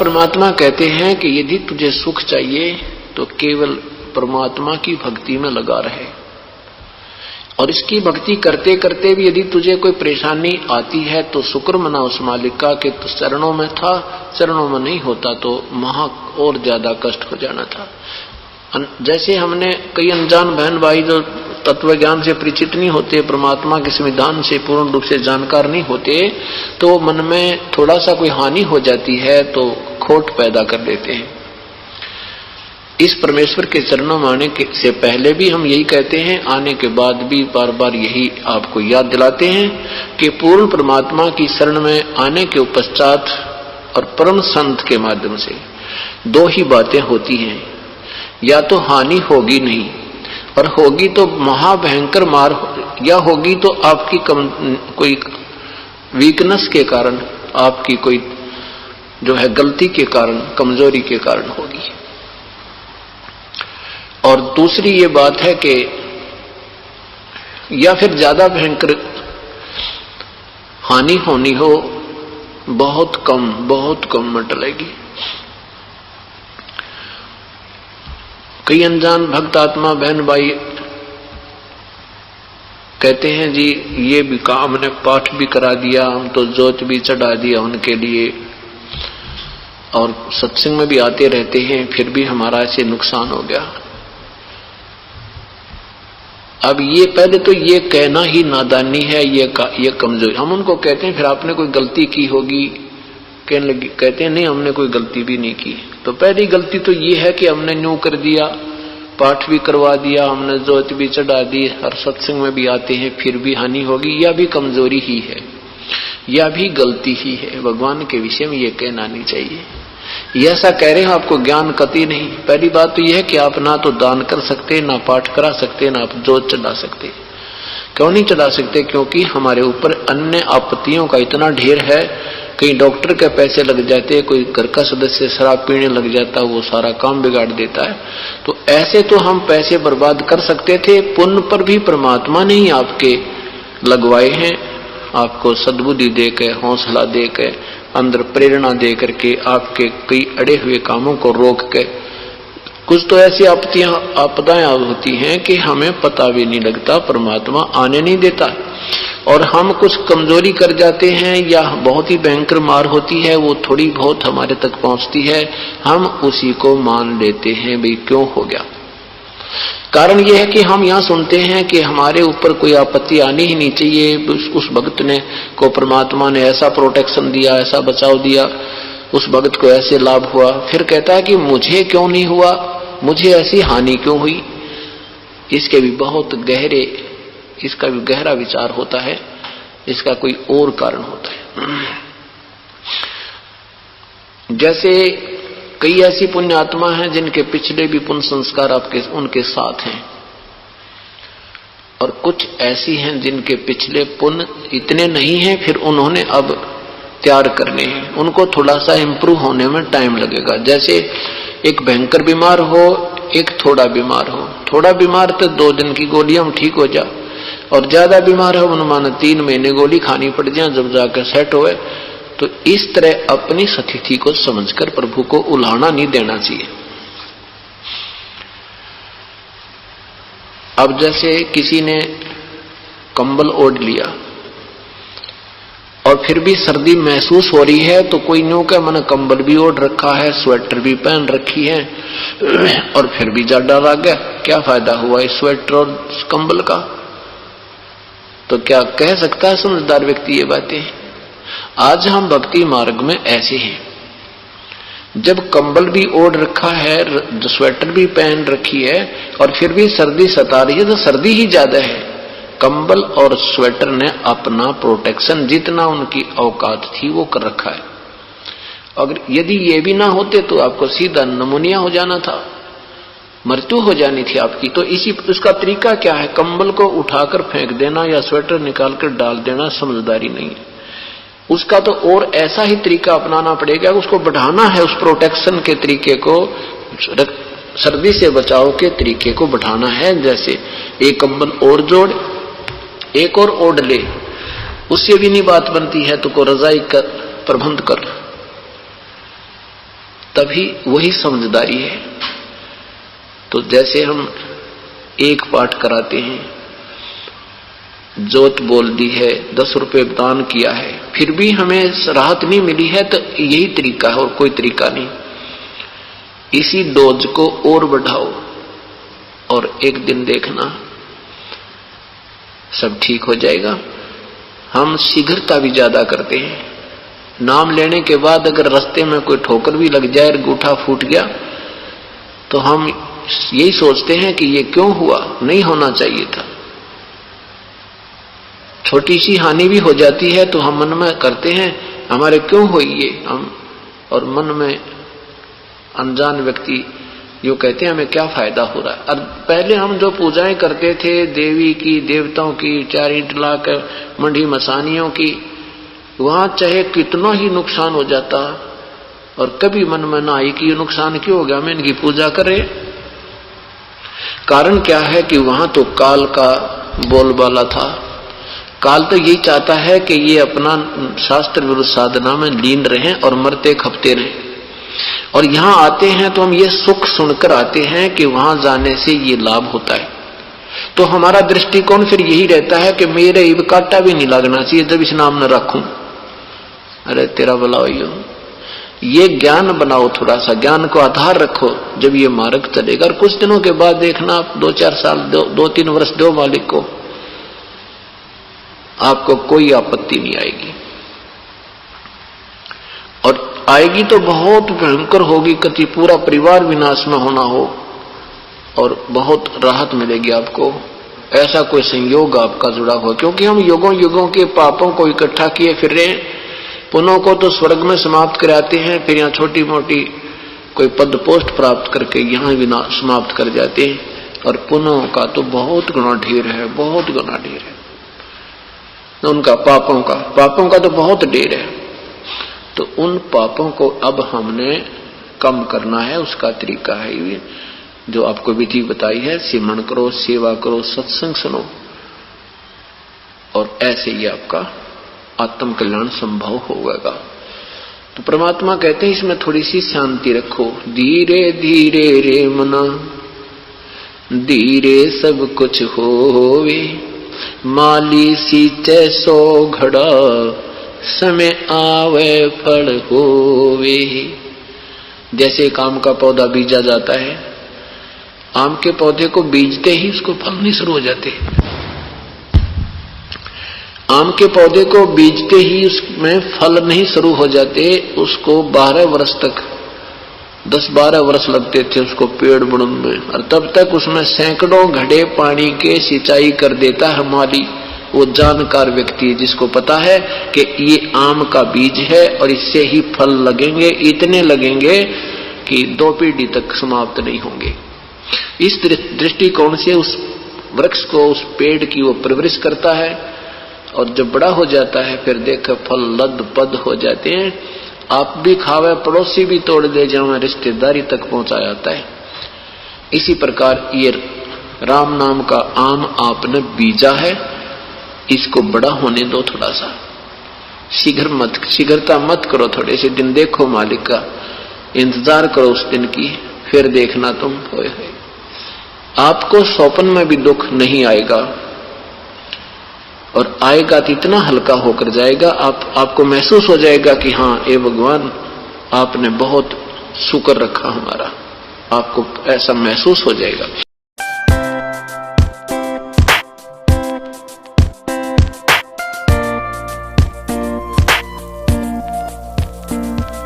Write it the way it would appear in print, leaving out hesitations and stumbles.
परमात्मा कहते हैं कि यदि तुझे सुख चाहिए तो केवल परमात्मा की भक्ति में लगा रहे, और इसकी भक्ति करते करते भी यदि तुझे कोई परेशानी आती है तो शुक्र मना उस मालिक का कि तू चरणों में था, चरणों में नहीं होता तो महा और ज्यादा कष्ट हो जाना था। जैसे हमने कई अनजान बहन भाई जो तत्व ज्ञान से परिचित नहीं होते, परमात्मा के संविधान से पूर्ण रूप से जानकार नहीं होते, तो मन में थोड़ा सा कोई हानि हो जाती है तो खोट पैदा कर देते हैं। इस परमेश्वर के चरणों में आने से पहले भी हम यही कहते हैं, आने के बाद भी बार बार यही आपको याद दिलाते हैं कि पूर्ण परमात्मा की शरण में आने के पश्चात और परम संत के माध्यम से दो ही बातें होती हैं, या तो हानि होगी नहीं, और होगी तो महाभयंकर मार, या होगी तो आपकी कोई वीकनेस के कारण, आपकी कोई जो है गलती के कारण, कमजोरी के कारण होगी। और दूसरी ये बात है कि या फिर ज्यादा भयंकर हानि होनी हो, बहुत कम में टलेगी। कई अनजान भक्त आत्मा बहन भाई कहते हैं जी ये भी काम, हमने पाठ भी करा दिया, हम तो जोत भी चढ़ा दिया उनके लिए, और सत्संग में भी आते रहते हैं, फिर भी हमारा ऐसे नुकसान हो गया। अब ये पहले तो ये कहना ही नादानी है, ये कमजोरी। हम उनको कहते हैं फिर आपने कोई गलती की होगी, कहने लगी, कहते हैं नहीं हमने कोई गलती भी नहीं की। तो पहली गलती तो ये है कि हमने न्यू कर दिया, पाठ भी करवा दिया, हमने जोत भी चढ़ा दी, हर सत्संग में भी आते हैं, फिर भी हानि होगी, यह भी कमजोरी ही है, यह भी गलती ही है। भगवान के विषय में ये कहना नहीं चाहिए। ये ऐसा कह रहे हैं आपको ज्ञान कति नहीं। पहली बात तो यह है कि आप ना तो दान कर सकते, ना पाठ करा सकते, ना आप जोत चढ़ा सकते। क्यों नहीं चढ़ा सकते? क्योंकि हमारे ऊपर अन्य आपत्तियों का इतना ढेर है। कहीं डॉक्टर के पैसे लग जाते, कोई घर का सदस्य शराब पीने लग जाता, वो सारा काम बिगाड़ देता है। तो ऐसे तो हम पैसे बर्बाद कर सकते थे, पुण्य पर भी परमात्मा ने ही आपके लगवाए हैं, आपको सद्बुद्धि देकर, हौसला देकर, अंदर प्रेरणा दे करके, आपके कई अड़े हुए कामों को रोक के। कुछ तो ऐसी आपदाएं होती हैं कि हमें पता भी नहीं लगता, परमात्मा आने नहीं देता, और हम कुछ कमजोरी कर जाते हैं या बहुत ही भयंकर मार होती है, वो थोड़ी बहुत हमारे तक पहुंचती है, हम उसी को मान लेते हैं भाई क्यों हो गया। कारण यह है कि हम यहाँ सुनते हैं कि हमारे ऊपर कोई आपत्ति आनी ही नहीं चाहिए, उस भक्त ने को परमात्मा ने ऐसा प्रोटेक्शन दिया, ऐसा बचाव दिया, उस भक्त को ऐसे लाभ हुआ। फिर कहता है कि मुझे क्यों नहीं हुआ, मुझे ऐसी হানি क्यों हुई। इसके भी बहुत गहरे, इसका भी गहरा विचार होता है, इसका कोई और कारण होता है। जैसे कई ऐसी पुण्य आत्मा हैं जिनके पिछले भी पुण्य संस्कार आपके उनके साथ हैं, और कुछ ऐसी हैं जिनके पिछले पुण्य इतने नहीं हैं, फिर उन्होंने अब तैयार करने हैं, उनको थोड़ा सा इंप्रूव होने में टाइम लगेगा। जैसे एक भयंकर बीमार हो, एक थोड़ा बीमार हो। थोड़ा बीमार तो 2 दिन की गोलियां में ठीक हो जा, और ज्यादा बीमार है उन्होंने 3 महीने गोली खानी पड़ जाए जब जाकर सेट होए। तो इस तरह अपनी स्थिति को समझकर प्रभु को उलाहना नहीं देना चाहिए। अब जैसे किसी ने कंबल ओढ़ लिया और फिर भी सर्दी महसूस हो रही है, तो कोई न्यू का मैंने कंबल भी ओढ़ रखा है, स्वेटर भी पहन रखी है, और फिर भी जाड़ा लग गया, क्या फायदा हुआ इस स्वेटर और कंबल का। तो क्या कह सकता है समझदार व्यक्ति ये बातें? आज हम भक्ति मार्ग में ऐसे हैं, जब कंबल भी ओढ़ रखा है, स्वेटर भी पहन रखी है, और फिर भी सर्दी सता रही है, तो सर्दी ही ज्यादा है। कंबल और स्वेटर ने अपना प्रोटेक्शन जितना उनकी औकात थी वो कर रखा है। अगर यदि ये भी ना होते तो आपको सीधा नमूनिया हो जाना था, मृत्यु हो जानी थी आपकी। तो इसी उसका तरीका क्या है? कंबल को उठाकर फेंक देना या स्वेटर निकालकर डाल देना समझदारी नहीं है। उसका तो और ऐसा ही तरीका अपनाना पड़ेगा, उसको बढ़ाना है, उस प्रोटेक्शन के तरीके को, सर्दी से बचाव के तरीके को बढ़ाना है। जैसे एक कंबल और जोड़, एक और ओढ़ ले, उससे भी नहीं बात बनती है तो को रजाई कर प्रबंध कर। तभी वही समझदारी है। तो जैसे हम एक पाठ कराते हैं, जोत बोल दी है, 10 रुपए दान किया है, फिर भी हमें राहत नहीं मिली है, तो यही तरीका है और कोई तरीका नहीं। इसी डोज को और बढ़ाओ और एक दिन देखना सब ठीक हो जाएगा। हम शीघ्रता भी ज्यादा करते हैं। नाम लेने के बाद अगर रास्ते में कोई ठोकर भी लग जाए, अंगूठा फूट गया, तो हम यही सोचते हैं कि ये क्यों हुआ, नहीं होना चाहिए था। छोटी सी हानि भी हो जाती है तो हम मन में करते हैं हमारे क्यों हुई ये, हम और मन में अनजान व्यक्ति यो कहते हैं हमें क्या फायदा हो रहा है। और पहले हम जो पूजाएं करते थे देवी की, देवताओं की, 4 ईंट लाकर मंडी मसानियों की, वहां चाहे कितना ही नुकसान हो जाता और कभी मन में ना आई कि ये नुकसान क्यों हो गया, मैं इनकी पूजा करे। कारण क्या है कि वहां तो काल का बोलबाला था। काल तो यही चाहता है कि ये अपना शास्त्र विरुद्ध साधना में लीन रहें और मरते खपते रहें। और यहां आते हैं तो हम ये सुख सुनकर आते हैं कि वहां जाने से ये लाभ होता है। तो हमारा दृष्टिकोण फिर यही रहता है कि मेरे इब कांटा भी नहीं लगना चाहिए जब इस नाम न रखूं। अरे तेरा भला हो, ये ज्ञान बनाओ, थोड़ा सा ज्ञान को आधार रखो, जब ये मार्ग चलेगा। और कुछ दिनों के बाद देखना आप 2-4 साल 2-3 वर्ष दो मालिक को, आपको कोई आपत्ति नहीं आएगी। और आएगी तो बहुत भयंकर होगी, कति पूरा परिवार विनाश में होना हो, और बहुत राहत मिलेगी आपको। ऐसा कोई संयोग आपका जुड़ा हुआ, क्योंकि हम युगों युगों के पापों को इकट्ठा किए फिर रहे, पुण्यों को तो स्वर्ग में समाप्त कराते हैं, फिर यहाँ छोटी मोटी कोई पद पोस्ट प्राप्त करके यहाँ विनाश समाप्त कर जाते हैं। और पुण्यों का तो बहुत गुना ढेर है, बहुत गुना ढेर है उनका, पापों का तो बहुत ढेर है। तो उन पापों को अब हमने कम करना है, उसका तरीका है ये जो आपको विधि बताई है। सिमरण करो, सेवा करो, सत्संग सुनो, और ऐसे ही आपका आत्म कल्याण संभव होगा। तो परमात्मा कहते हैं इसमें थोड़ी सी शांति रखो। धीरे धीरे रे मना, धीरे सब कुछ होवे, माली सींचे सो घड़ा, समय आवे फल होवे। जैसे एक आम का पौधा बीजा जाता है, आम के पौधे को बीजते ही उसको फल नहीं शुरू हो जाते। आम के पौधे को बीजते ही उसमें फल नहीं शुरू हो जाते, उसको 12 वर्ष तक, 10-12 वर्ष लगते थे उसको पेड़ बढ़ने में। और तब तक उसमें सैकड़ों घड़े पानी के सिंचाई कर देता है माली, वो जानकार व्यक्ति है जिसको पता है कि ये आम का बीज है और इससे ही फल लगेंगे, इतने लगेंगे कि 2 पीढ़ी तक समाप्त नहीं होंगे। इस दृष्टिकोण से उस वृक्ष को, उस पेड़ की वो परवरिश करता है, और जब बड़ा हो जाता है फिर देखकर फल लद पद हो जाते हैं। आप भी खावे, पड़ोसी भी तोड़ दे जाए, रिश्तेदारी तक पहुंचा जाता है। इसी प्रकार ये राम नाम का आम आपने बीजा है, इसको बड़ा होने दो थोड़ा सा, शीघ्रता मत करो। थोड़े से दिन देखो, मालिक का इंतजार करो उस दिन की, फिर देखना तुम आपको स्वप्न में भी दुख नहीं आएगा, और आएगा तो इतना हल्का होकर जाएगा, आपको महसूस हो जाएगा कि हाँ ए भगवान आपने बहुत शुक्र रखा हमारा, आपको ऐसा महसूस हो जाएगा।